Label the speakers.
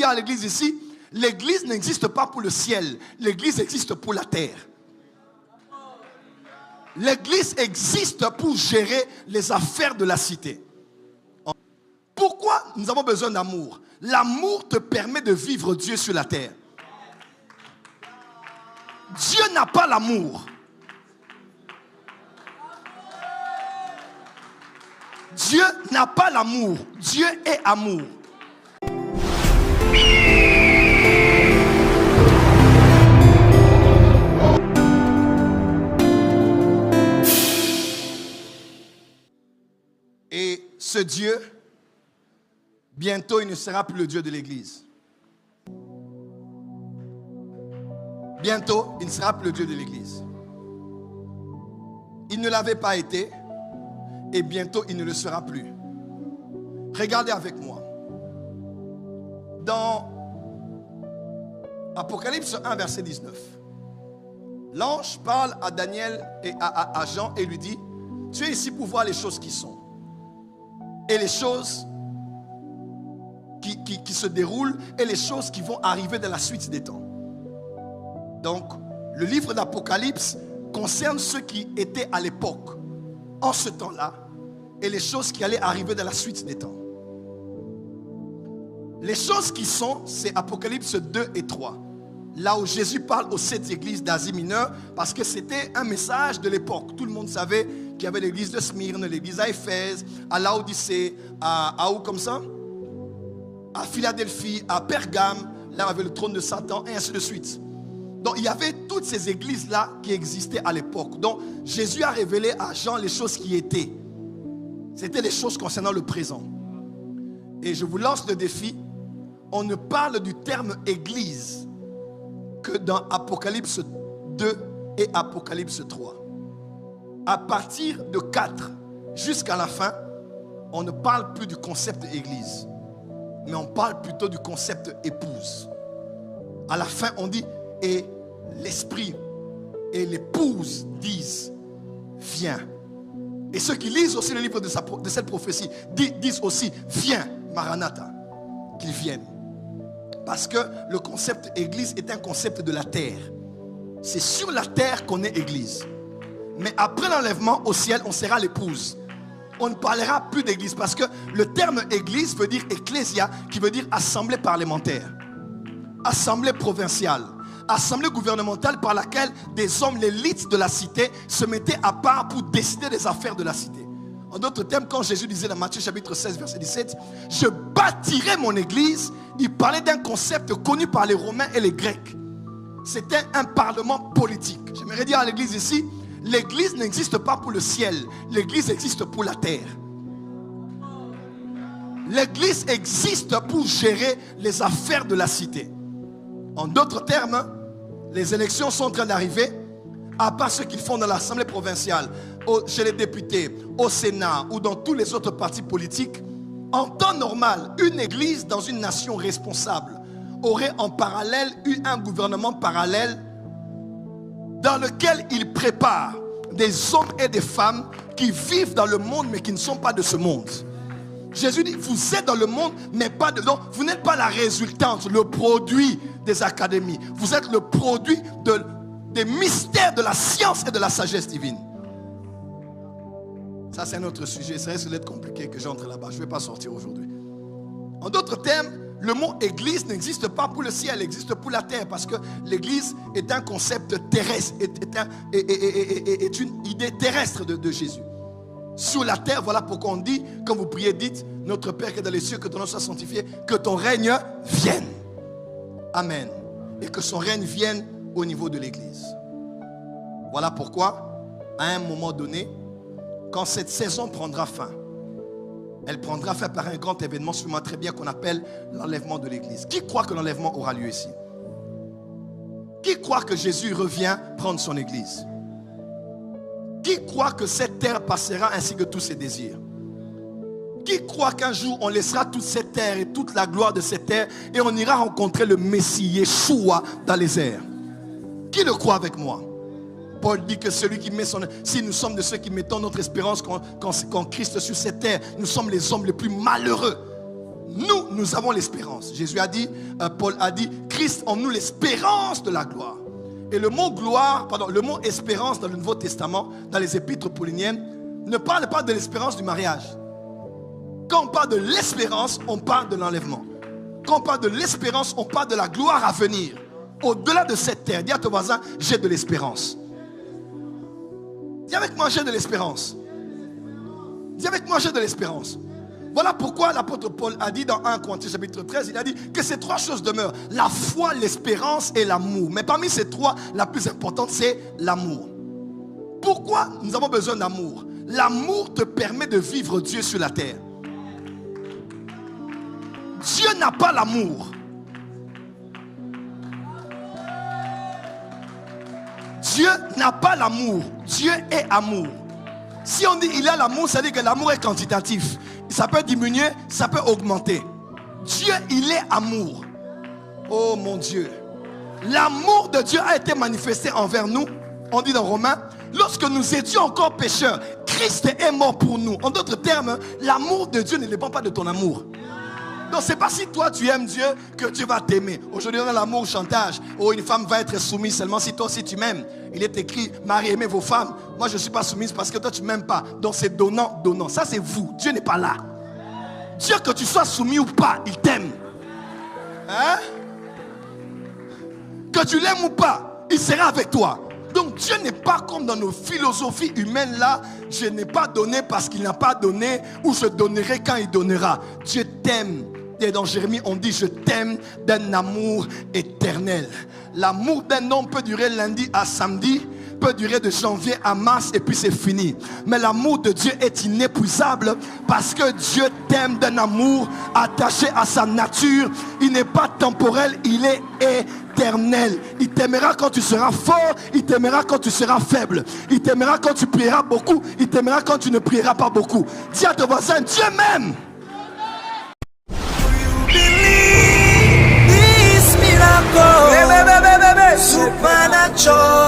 Speaker 1: à l'église ici, l'église n'existe pas pour le ciel, l'église existe pour la terre. L'église existe pour gérer les affaires de la cité. Pourquoi nous avons besoin d'amour? L'amour te permet de vivre Dieu sur la terre. Dieu n'a pas l'amour. Dieu n'a pas l'amour. Dieu est amour. Et ce Dieu, bientôt il ne sera plus le Dieu de l'église. Bientôt, il ne sera plus le Dieu de l'église. Il ne l'avait pas été et bientôt, il ne le sera plus. Regardez avec moi. Dans Apocalypse 1, verset 19, l'ange parle à Daniel et à Jean et lui dit: tu es ici pour voir les choses qui sont et les choses qui se déroulent et les choses qui vont arriver dans la suite des temps. Donc, le livre d'Apocalypse concerne ceux qui étaient à l'époque, en ce temps-là, et les choses qui allaient arriver dans la suite des temps. Les choses qui sont, c'est Apocalypse 2 et 3. Là où Jésus parle aux 7 églises d'Asie mineure, parce que c'était un message de l'époque. Tout le monde savait qu'il y avait l'église de Smyrne, l'église à Éphèse, à Laodicée, à où comme ça? À Philadelphie, à Pergame, là où avait le trône de Satan, et ainsi de suite. Donc il y avait toutes ces églises-là qui existaient à l'époque. Donc Jésus a révélé à Jean les choses qui étaient. C'était les choses concernant le présent. Et je vous lance le défi. On ne parle du terme église que dans Apocalypse 2 et Apocalypse 3. À partir de 4 jusqu'à la fin, on ne parle plus du concept église, mais on parle plutôt du concept épouse. À la fin, on dit: et l'esprit et l'épouse disent: viens. Et ceux qui lisent aussi le livre de cette prophétie disent aussi: viens, Maranatha, qu'ils viennent. Parce que le concept église est un concept de la terre. C'est sur la terre qu'on est église. Mais après l'enlèvement, au ciel, on sera l'épouse. On ne parlera plus d'église, parce que le terme église veut dire ecclésia, qui veut dire assemblée parlementaire, assemblée provinciale, assemblée gouvernementale par laquelle des hommes, l'élite de la cité, se mettaient à part pour décider des affaires de la cité. En d'autres termes, quand Jésus disait dans Matthieu chapitre 16, verset 17, je bâtirai mon église, il parlait d'un concept connu par les Romains et les Grecs. C'était un parlement politique. J'aimerais dire à l'église ici, l'église n'existe pas pour le ciel, l'église existe pour la terre. L'église existe pour gérer les affaires de la cité. En d'autres termes, les élections sont en train d'arriver, à part ce qu'ils font dans l'Assemblée provinciale, chez les députés, au Sénat ou dans tous les autres partis politiques. En temps normal, une église dans une nation responsable aurait en parallèle eu un gouvernement parallèle dans lequel il prépare des hommes et des femmes qui vivent dans le monde mais qui ne sont pas de ce monde. Jésus dit: vous êtes dans le monde mais pas de... Donc, vous n'êtes pas la résultante, le produit des académies. Vous êtes le produit des mystères de la science et de la sagesse divine. Ça, c'est un autre sujet. Ça risque d'être compliqué que j'entre là-bas. Je ne vais pas sortir aujourd'hui. En d'autres termes, le mot église n'existe pas pour le ciel, il existe pour la terre, parce que l'église est un concept terrestre, est une idée terrestre de Jésus. Sur la terre, voilà pourquoi on dit, quand vous priez, dites: notre Père qui est dans les cieux, que ton nom soit sanctifié, que ton règne vienne. Amen. Et que son règne vienne au niveau de l'église. Voilà pourquoi, à un moment donné, quand cette saison prendra fin, elle prendra fin par un grand événement, sûrement très bien, qu'on appelle l'enlèvement de l'église. Qui croit que l'enlèvement aura lieu ici? Qui croit que Jésus revient prendre son église? Qui croit que cette terre passera ainsi que tous ses désirs? Qui croit qu'un jour on laissera toute cette terre et toute la gloire de cette terre et on ira rencontrer le Messie Yeshua dans les airs? Qui le croit avec moi? Paul dit que celui qui met son... Si nous sommes de ceux qui mettons notre espérance qu'en Christ sur cette terre, nous sommes les hommes les plus malheureux. nous avons l'espérance. Jésus a dit, Paul a dit, Christ en nous l'espérance de la gloire. Et le mot gloire, le mot espérance dans le Nouveau Testament, dans les épîtres pauliniennes, ne parle pas de l'espérance du mariage. Quand on parle de l'espérance, on parle de l'enlèvement. Quand on parle de l'espérance, on parle de la gloire à venir. Au-delà de cette terre, dis à ton voisin, j'ai de l'espérance. Dis avec moi, j'ai de l'espérance. Dis avec moi, j'ai de l'espérance. Voilà pourquoi l'apôtre Paul a dit dans 1 Corinthiens chapitre 13, il a dit que ces trois choses demeurent. La foi, l'espérance et l'amour. Mais parmi ces trois, la plus importante, c'est l'amour. Pourquoi nous avons besoin d'amour? L'amour te permet de vivre Dieu sur la terre. Dieu n'a pas l'amour. Dieu n'a pas l'amour. Dieu est amour. Si on dit il a l'amour, ça veut dire que l'amour est quantitatif. Ça peut diminuer, ça peut augmenter. Dieu, il est amour. Oh mon Dieu. L'amour de Dieu a été manifesté envers nous. On dit dans Romains, lorsque nous étions encore pécheurs, Christ est mort pour nous. En d'autres termes, l'amour de Dieu ne dépend pas de ton amour. Donc c'est pas si toi tu aimes Dieu que Dieu va t'aimer. Aujourd'hui dans l'amour chantage, oh une femme va être soumise seulement si toi aussi tu m'aimes. Il est écrit, Marie aimez vos femmes. Moi je ne suis pas soumise parce que toi tu ne m'aimes pas. Donc c'est donnant, donnant. Ça c'est vous, Dieu n'est pas là. Dieu que tu sois soumis ou pas, il t'aime. Hein? Que tu l'aimes ou pas, il sera avec toi. Donc Dieu n'est pas comme dans nos philosophies humaines là. Je n'ai pas donné parce qu'il n'a pas donné, ou je donnerai quand il donnera. Dieu t'aime. Et dans Jérémie on dit je t'aime d'un amour éternel. L'amour d'un homme peut durer lundi à samedi, peut durer de janvier à mars et puis c'est fini. Mais l'amour de Dieu est inépuisable parce que Dieu t'aime d'un amour attaché à sa nature. Il n'est pas temporel, il est éternel. Il t'aimera quand tu seras fort, il t'aimera quand tu seras faible. Il t'aimera quand tu prieras beaucoup, il t'aimera quand tu ne prieras pas beaucoup. Dis à ton voisin, Dieu m'aime.
Speaker 2: Supernatural.